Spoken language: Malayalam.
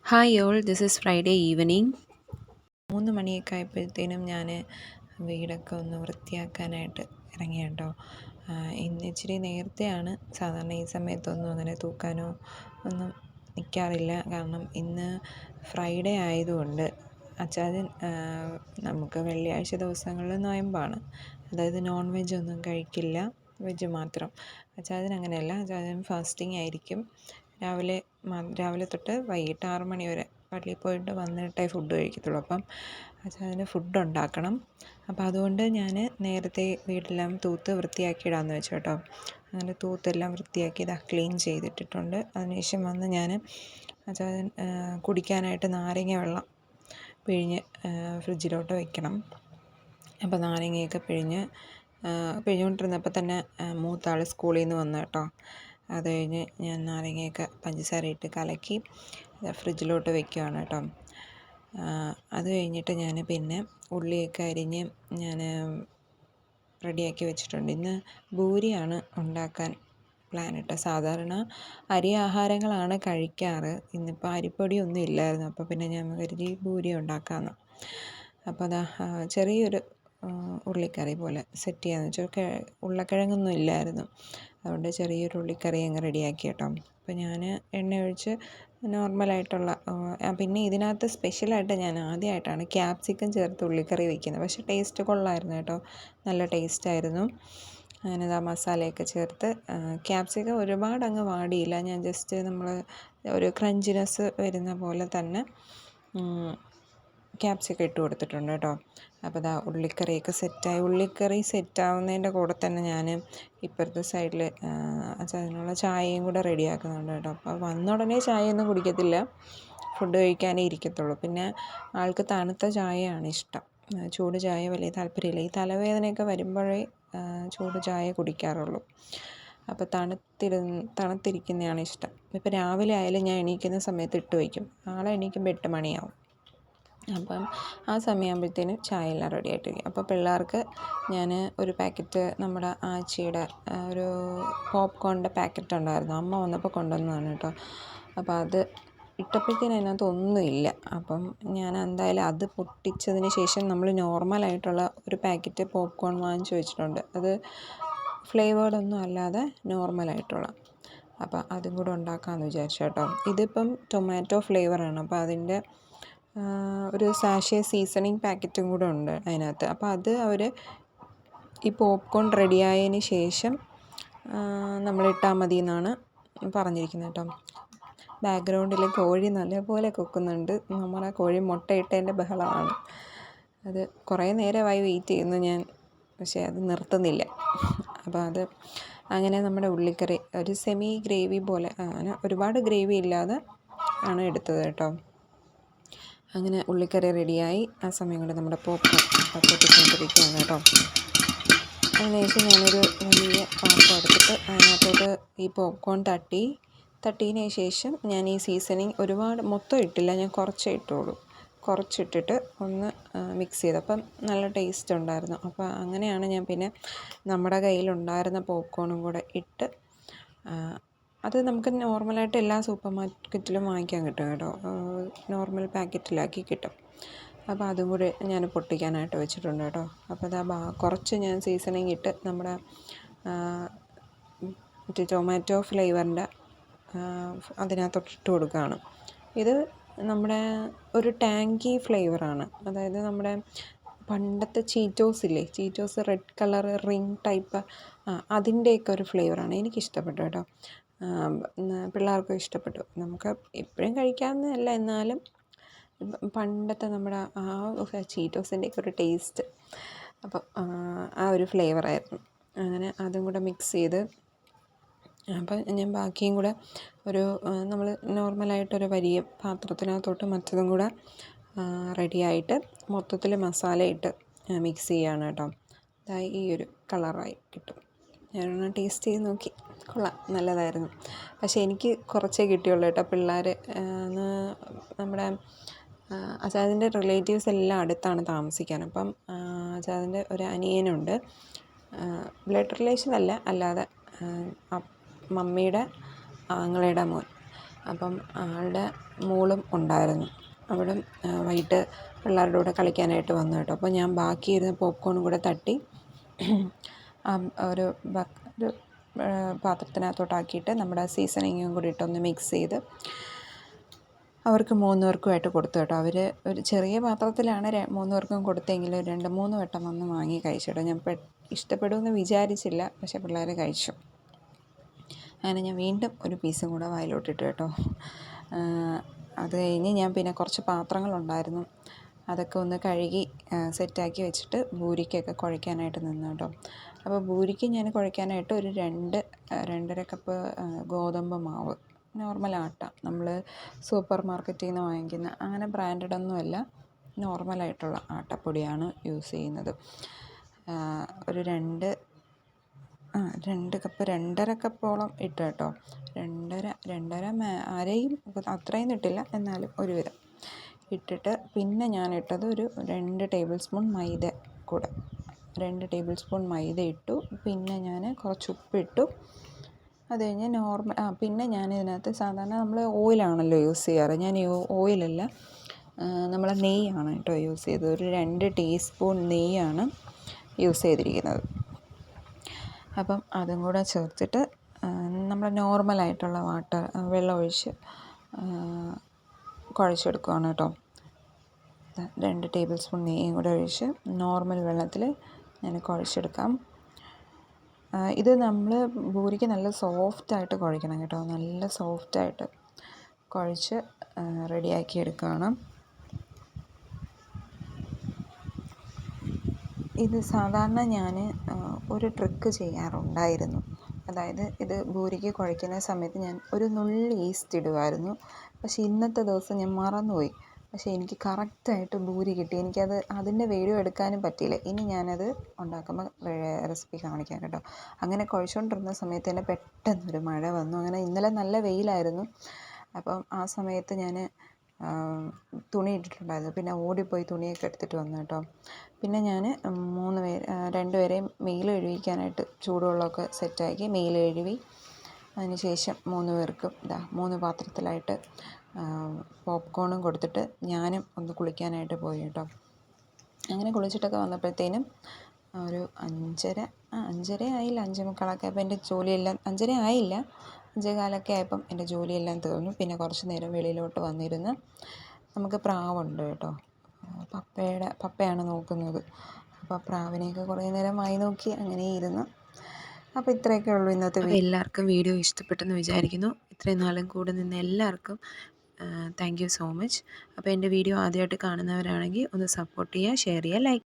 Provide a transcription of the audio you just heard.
Hi all, this is Friday evening. 3 മണിയൊക്കെ ആയപ്പോഴത്തേനും ഞാൻ വീടൊക്കെ ഒന്ന് വൃത്തിയാക്കാനായിട്ട് ഇറങ്ങി കേട്ടോ. ഇന്ന് ഇച്ചിരി നേരത്തെയാണ്. സാധാരണ ഈ സമയത്തൊന്നും അങ്ങനെ തൂക്കാനോ ഒന്നും നിൽക്കാറില്ല. കാരണം ഇന്ന് ഫ്രൈഡേ ആയതുകൊണ്ട് അച്ചാച്ചൻ നമുക്ക് വെള്ളിയാഴ്ച ദിവസങ്ങളിൽ നൊയമ്പാണ്. അതായത് നോൺ വെജ് ഒന്നും കഴിക്കില്ല, വെജ് മാത്രം. അച്ചാച്ചൻ അങ്ങനെയല്ല, അച്ചാച്ചൻ ഫാസ്റ്റിംഗ് ആയിരിക്കും. രാവിലെ തൊട്ട് വൈകിട്ട് 6 മണി വരെ പള്ളിയിൽ പോയിട്ട് വന്നിട്ടേ ഫുഡ് കഴിക്കത്തുള്ളൂ. അപ്പം അച്ചാച്ചന് ഫുഡ് ഉണ്ടാക്കണം. അപ്പം അതുകൊണ്ട് ഞാൻ നേരത്തെ വീടെല്ലാം തൂത്ത് വൃത്തിയാക്കിയിടാമെന്ന് വെച്ചു കേട്ടോ. അങ്ങനെ തൂത്തെല്ലാം വൃത്തിയാക്കി ക്ലീൻ ചെയ്തിട്ടിട്ടുണ്ട്. അതിനുശേഷം വന്ന് ഞാൻ അച്ചാച്ചൻ കുടിക്കാനായിട്ട് നാരങ്ങ വെള്ളം പിഴിഞ്ഞ് ഫ്രിഡ്ജിലോട്ട് വയ്ക്കണം. അപ്പോൾ നാരങ്ങയൊക്കെ പിഴിഞ്ഞുകൊണ്ടിരുന്നപ്പോൾ തന്നെ മൂത്ത ആൾ സ്കൂളിൽ നിന്ന് വന്നു കേട്ടോ. അത് കഴിഞ്ഞ് ഞാൻ നാരങ്ങയൊക്കെ പഞ്ചസാരയിട്ട് കലക്കി ഫ്രിഡ്ജിലോട്ട് വയ്ക്കുകയാണ് കേട്ടോ. അത് കഴിഞ്ഞിട്ട് ഞാൻ പിന്നെ ഉള്ളിയൊക്കെ അരിഞ്ഞ് ഞാൻ റെഡിയാക്കി വെച്ചിട്ടുണ്ട്. ഇന്ന് ഭൂരിയാണ് ഉണ്ടാക്കാൻ പ്ലാൻ ഇട്ട്. സാധാരണ അരി ആഹാരങ്ങളാണ് കഴിക്കാറ്. ഇന്നിപ്പോൾ അരിപ്പൊടിയൊന്നും ഇല്ലായിരുന്നു. അപ്പോൾ പിന്നെ ഞാൻ കരുതി ഭൂരി ഉണ്ടാക്കാമെന്ന്. അപ്പോൾ അതാ ചെറിയൊരു ഉള്ളിക്കറി പോലെ സെറ്റ് ചെയ്യാമെന്ന് വെച്ചാൽ ഉരുളക്കിഴങ്ങൊന്നും ഇല്ലായിരുന്നു. അതുകൊണ്ട് ചെറിയൊരു ഉള്ളിക്കറി അങ്ങ് റെഡിയാക്കി കേട്ടോ. അപ്പോൾ ഞാൻ എണ്ണ ഒഴിച്ച് നോർമലായിട്ടുള്ള പിന്നെ ഇതിനകത്ത് സ്പെഷ്യലായിട്ട് ഞാൻ ആദ്യമായിട്ടാണ് ക്യാപ്സിക്കം ചേർത്ത് ഉള്ളിക്കറി വയ്ക്കുന്നത്. പക്ഷേ ടേസ്റ്റ് കൊള്ളാമായിരുന്നു കേട്ടോ, നല്ല ടേസ്റ്റായിരുന്നു. അങ്ങനെ മസാലയൊക്കെ ചേർത്ത് ക്യാപ്സിക്കം ഒരുപാട് അങ്ങ് വാടിയില്ല. ഞാൻ ജസ്റ്റ് നമ്മൾ ഒരു ക്രഞ്ചിനെസ് വരുന്ന പോലെ തന്നെ ക്യാപ്സിക്കം ഇട്ട് കൊടുത്തിട്ടുണ്ട് കേട്ടോ. അപ്പോൾ ഉള്ളിക്കറിയൊക്കെ സെറ്റായി. ഉള്ളിക്കറി സെറ്റാവുന്നതിൻ്റെ കൂടെ തന്നെ ഞാൻ ഇപ്പുറത്തെ സൈഡിൽ അതിനുള്ള ചായയും കൂടെ റെഡിയാക്കുന്നുണ്ട് കേട്ടോ. അപ്പോൾ വന്ന ഉടനെ ചായയൊന്നും കുടിക്കത്തില്ല, ഫുഡ് കഴിക്കാനേ ഇരിക്കത്തുള്ളൂ. പിന്നെ ആൾക്ക് തണുത്ത ചായയാണ് ഇഷ്ടം. ചൂട് ചായ വലിയ താല്പര്യമില്ല. ഈ തലവേദനയൊക്കെ വരുമ്പോഴേ ചൂട് ചായ കുടിക്കാറുള്ളൂ. അപ്പോൾ തണുത്തിരിക്കുന്നതാണ് ഇഷ്ടം. ഇപ്പോൾ രാവിലെ ആയാലും ഞാൻ എണീക്കുന്ന സമയത്ത് ഇട്ട് വയ്ക്കും. നാളെ എണീക്കുമ്പോൾ 8 മണിയാവും. അപ്പം ആ സമയമാകുമ്പോഴത്തേനും ചായ എല്ലാം റെഡി ആയിട്ടിരിക്കും. അപ്പോൾ പിള്ളേർക്ക് ഞാൻ ഒരു പാക്കറ്റ് നമ്മുടെ ആച്ചിയുടെ ഒരു പോപ്കോണിൻ്റെ പാക്കറ്റ് ഉണ്ടായിരുന്നു. അമ്മ വന്നപ്പോൾ കൊണ്ടുവന്നതാണ് കേട്ടോ. അപ്പോൾ അത് ഇട്ടപ്പോഴത്തേനും അതിനകത്ത് ഒന്നുമില്ല. അപ്പം ഞാൻ എന്തായാലും അത് പൊട്ടിച്ചതിന് ശേഷം നമ്മൾ നോർമലായിട്ടുള്ള ഒരു പാക്കറ്റ് പോപ്കോൺ വാങ്ങിച്ച് വെച്ചിട്ടുണ്ട്. അത് ഫ്ലേവേർഡൊന്നും അല്ലാതെ നോർമലായിട്ടുള്ള. അപ്പോൾ അതും കൂടെ ഉണ്ടാക്കാമെന്ന് വിചാരിച്ചു കേട്ടോ. ഇതിപ്പം ടൊമാറ്റോ ഫ്ലേവറാണ്. അപ്പോൾ അതിൻ്റെ ഒരു സാഷേ സീസണിങ് പാക്കറ്റും കൂടെ ഉണ്ട് അതിനകത്ത്. അപ്പോൾ അത് അവർ ഈ പോപ്കോൺ റെഡിയായതിന് ശേഷം നമ്മളിട്ടാൽ മതി എന്നാണ് പറഞ്ഞിരിക്കുന്നത് കേട്ടോ. ബാക്ക്ഗ്രൗണ്ടിൽ കോഴി നല്ലപോലെ കൊക്കുന്നുണ്ട്. നമ്മുടെ കോഴി മുട്ടയിട്ടതിൻ്റെ ബഹളമാണ്. അത് കുറേ നേരമായി വെയിറ്റ് ചെയ്യുന്നു ഞാൻ, പക്ഷേ അത് നിർത്തുന്നില്ല. അപ്പോൾ അത് അങ്ങനെ നമ്മുടെ ഉള്ളിക്കറി ഒരു സെമി ഗ്രേവി പോലെ, അങ്ങനെ ഒരുപാട് ഗ്രേവി ഇല്ലാതെ ആണ് എടുത്തത് കേട്ടോ. അങ്ങനെ ഉള്ളിക്കറി റെഡിയായി. ആ സമയം കൊണ്ട് നമ്മുടെ പോപ്കോൺ പൊട്ടിക്കൊണ്ടിരിക്കുകയാണ് കേട്ടോ. അതിനുശേഷം ഞാനൊരു വലിയ പാത്രം എടുത്തിട്ട് അതിനകത്തോട്ട് ഈ പോപ്കോൺ തട്ടിയതിന് ശേഷം ഞാൻ ഈ സീസണിങ് ഒരുപാട് മൊത്തം ഇട്ടില്ല, ഞാൻ കുറച്ചേ ഇട്ടുള്ളൂ. കുറച്ചിട്ടിട്ട് ഒന്ന് മിക്സ് ചെയ്തപ്പം നല്ല ടേസ്റ്റ് ഉണ്ടായിരുന്നു. അപ്പോൾ അങ്ങനെയാണ് ഞാൻ പിന്നെ നമ്മുടെ കയ്യിലുണ്ടായിരുന്ന പോപ്കോണും കൂടെ ഇട്ട്, അത് നമുക്ക് നോർമലായിട്ട് എല്ലാ സൂപ്പർ മാർക്കറ്റിലും വാങ്ങിക്കാൻ കിട്ടും കേട്ടോ. നോർമൽ പാക്കറ്റിലാക്കി കിട്ടും. അപ്പോൾ അതും കൂടി ഞാൻ പൊട്ടിക്കാനായിട്ട് വെച്ചിട്ടുണ്ട് കേട്ടോ. അപ്പോൾ കുറച്ച് ഞാൻ സീസണിങ് ഇട്ട് നമ്മുടെ മറ്റേ ടൊമാറ്റോ ഫ്ലേവറിൻ്റെ അതിനകത്തോട്ട് ഇട്ട് കൊടുക്കുകയാണ്. ഇത് നമ്മുടെ ഒരു ടാങ്കി ഫ്ലേവറാണ്. അതായത് നമ്മുടെ പണ്ടത്തെ ചീറ്റോസ് ഇല്ലേ, Cheetos red colour ring type, അതിൻ്റെയൊക്കെ ഒരു ഫ്ലേവറാണ്. എനിക്കിഷ്ടപ്പെട്ടു കേട്ടോ. പിള്ളേർക്കും ഇഷ്ടപ്പെട്ടു. നമുക്ക് എപ്പോഴും കഴിക്കാവുന്നതല്ല, എന്നാലും പണ്ടത്തെ നമ്മുടെ ചീറ്റോസിൻ്റെയൊക്കെ ഒരു ടേസ്റ്റ്. അപ്പം ആ ഒരു ഫ്ലേവറായിരുന്നു. അങ്ങനെ അതും കൂടെ മിക്സ് ചെയ്ത്, അപ്പം ഞാൻ ബാക്കിയും കൂടെ ഒരു നമ്മൾ നോർമലായിട്ടൊരു വലിയ പാത്രത്തിനകത്തോട്ട് മറ്റതും കൂടെ റെഡിയായിട്ട് മൊത്തത്തിൽ മസാല ഇട്ട് മിക്സ് ചെയ്യുകയാണ് കേട്ടോ. അതായത് ഈ ഒരു കളറായി കിട്ടും. ഞാനൊന്ന് ടേസ്റ്റ് ചെയ്ത് നോക്കി, കൊള്ളാം, നല്ലതായിരുന്നു. പക്ഷേ എനിക്ക് കുറച്ചേ കിട്ടിയുള്ളൂ കേട്ടോ. പിള്ളേർ നമ്മുടെ അച്ചാച്ചൻ്റെ റിലേറ്റീവ്സ് എല്ലാം അടുത്താണ് താമസിക്കാൻ. അപ്പം അച്ചാച്ചൻ്റെ ഒരു അനിയനുണ്ട്, ബ്ലഡ് റിലേഷൻ അല്ല, അല്ലാതെ മമ്മിയുടെ ആങ്ങളയുടെ മോൻ. അപ്പം ആളുടെ മോളും ഉണ്ടായിരുന്നു. അവളും വൈകിട്ട് പിള്ളേരുടെ കൂടെ കളിക്കാനായിട്ട് വന്നു കേട്ടോ. അപ്പോൾ ഞാൻ ബാക്കിയിരുന്ന പോപ്കോണും കൂടെ തട്ടി ഒരു ഒരു പാത്രത്തിനകത്തോട്ടാക്കിയിട്ട് നമ്മുടെ സീസണിങ്ങും കൂടി ഇട്ടൊന്ന് മിക്സ് ചെയ്ത് അവർക്ക് 3 പേർക്കുമായിട്ട് കൊടുത്തു കേട്ടോ. അവർ ഒരു ചെറിയ പാത്രത്തിലാണ് 3 പേർക്കും കൊടുത്തെങ്കിൽ 2-3 വട്ടം വന്ന് വാങ്ങി കഴിച്ചു കേട്ടോ. ഞാൻ ഇഷ്ടപ്പെടുമെന്ന് വിചാരിച്ചില്ല, പക്ഷേ പിള്ളേർ കഴിച്ചു. അങ്ങനെ ഞാൻ വീണ്ടും ഒരു പീസും കൂടെ വായിലോട്ടിട്ട് കേട്ടോ. അത് കഴിഞ്ഞ് ഞാൻ പിന്നെ കുറച്ച് പാത്രങ്ങളുണ്ടായിരുന്നു, അതൊക്കെ ഒന്ന് കഴുകി സെറ്റാക്കി വെച്ചിട്ട് പൂരിക്കൊക്കെ കുഴയ്ക്കാനായിട്ട് നിന്നു കേട്ടോ. അപ്പോൾ പൂരിക്ക് ഞാൻ കുഴയ്ക്കാനായിട്ട് ഒരു 2-2.5 കപ്പ് ഗോതമ്പ് മാവ്, നോർമൽ ആട്ട, നമ്മൾ സൂപ്പർ മാർക്കറ്റിൽ നിന്ന് വാങ്ങിക്കുന്ന അങ്ങനെ ബ്രാൻഡഡൊന്നുമല്ല, നോർമലായിട്ടുള്ള ആട്ടപ്പൊടിയാണ് യൂസ് ചെയ്യുന്നത്. ഒരു 2 കപ്പ് 2.5 കപ്പോളം ഇട്ട് കേട്ടോ. 2.5 അരയും അത്രയും ഇട്ടില്ല, എന്നാലും ഒരുവിധം ഇട്ടിട്ട് പിന്നെ ഞാൻ ഇട്ടത് ഒരു 2 ടേബിൾ സ്പൂൺ മൈദ കൂടെ, 2 ടേബിൾ സ്പൂൺ മൈദ ഇട്ടു. പിന്നെ ഞാൻ കുറച്ച് ഉപ്പിട്ടു. അത് കഴിഞ്ഞ് പിന്നെ ഞാൻ ഇതിനകത്ത് സാധാരണ നമ്മൾ ഓയിലാണല്ലോ യൂസ് ചെയ്യാറ്, ഞാൻ ഓയിലല്ല, നമ്മൾ നെയ്യാണ് കേട്ടോ യൂസ് ചെയ്തത്. ഒരു 2 ടീസ്പൂൺ നെയ്യാണ് യൂസ് ചെയ്തിരിക്കുന്നത്. അപ്പം അതും കൂടെ ചേർത്തിട്ട് നമ്മൾ നോർമലായിട്ടുള്ള വെള്ളം ഒഴിച്ച് കുഴച്ചെടുക്കുകയാണ് കേട്ടോ. 2 ടേബിൾ സ്പൂൺ നെയ്യും കൂടെ ഒഴിച്ച് നോർമൽ വെള്ളത്തിൽ ഞാൻ കുഴച്ചെടുക്കാം. ഇത് നമ്മൾ പൂരിക്ക് നല്ല സോഫ്റ്റായിട്ട് കുഴയ്ക്കണം കേട്ടോ, നല്ല സോഫ്റ്റായിട്ട് കുഴച്ച് റെഡിയാക്കി എടുക്കുകയാണ്. ഇത് സാധാരണ ഞാൻ ഒരു ട്രിക്ക് ചെയ്യാറുണ്ടായിരുന്നു. അതായത് ഇത് പൂരിക്ക് കുഴയ്ക്കുന്ന സമയത്ത് ഞാൻ ഒരു നുള്ളി ഈസ്റ്റ് ഇടുമായിരുന്നു. പക്ഷേ ഇന്നത്തെ ദിവസം ഞാൻ മറന്നുപോയി. പക്ഷേ എനിക്ക് കറക്റ്റായിട്ട് പൂരി കിട്ടി. എനിക്കത് അതിൻ്റെ വീഡിയോ എടുക്കാനും പറ്റിയില്ല. ഇനി ഞാനത് ഉണ്ടാക്കുമ്പോൾ റെസിപ്പി കാണിക്കാം കേട്ടോ. അങ്ങനെ കുഴച്ചുകൊണ്ടിരുന്ന സമയത്ത് തന്നെ പെട്ടെന്നൊരു മഴ വന്നു. അങ്ങനെ ഇന്നലെ നല്ല വെയിലായിരുന്നു. അപ്പം ആ സമയത്ത് ഞാൻ തുണി ഇട്ടിട്ടുണ്ടായിരുന്നു. പിന്നെ ഓടിപ്പോയി തുണിയൊക്കെ എടുത്തിട്ട് വന്നു കേട്ടോ. പിന്നെ ഞാൻ 2 പേരെയും മെയിൽ കഴുകിക്കാനായിട്ട് ചൂടുവെള്ളമൊക്കെ സെറ്റാക്കി മെയിൽ കഴുകി. അതിന് ശേഷം 3 പേർക്കും 3 പാത്രത്തിലായിട്ട് പോപ്കോണും കൊടുത്തിട്ട് ഞാനും ഒന്ന് കുളിക്കാനായിട്ട് പോയി കേട്ടോ. അങ്ങനെ കുളിച്ചിട്ടൊക്കെ വന്നപ്പോഴത്തേനും ഒരു 5:30 ആയില്ല, 5:45 ആയപ്പോൾ എൻ്റെ ജോലിയെല്ലാം 5:30 ആയില്ല, 5:15 ആയപ്പം എൻ്റെ ജോലിയെല്ലാം തീർന്നു. പിന്നെ കുറച്ച് നേരം വെളിയിലോട്ട് വന്നിരുന്ന്, നമുക്ക് പ്രാവുണ്ട് കേട്ടോ, പപ്പയാണ് നോക്കുന്നത്. അപ്പോൾ പ്രാവിനെയൊക്കെ കുറേ നേരം വായി നോക്കി അങ്ങനെ ഇരുന്ന്. അപ്പോൾ ഇത്രയൊക്കെ ഉള്ളൂ ഇന്നത്തെ വീഡിയോ. എല്ലാവർക്കും വീഡിയോ ഇഷ്ടപ്പെട്ടെന്ന് വിചാരിക്കുന്നു. ഇത്രയും നാളും കൂടെ നിന്ന് എല്ലാവർക്കും താങ്ക് യു സോ മച്ച്. അപ്പോൾ എൻ്റെ വീഡിയോ ആദ്യമായിട്ട് കാണുന്നവരാണെങ്കിൽ ഒന്ന് സപ്പോർട്ട് ചെയ്യുക, ഷെയർ ചെയ്യുക, ലൈക്ക്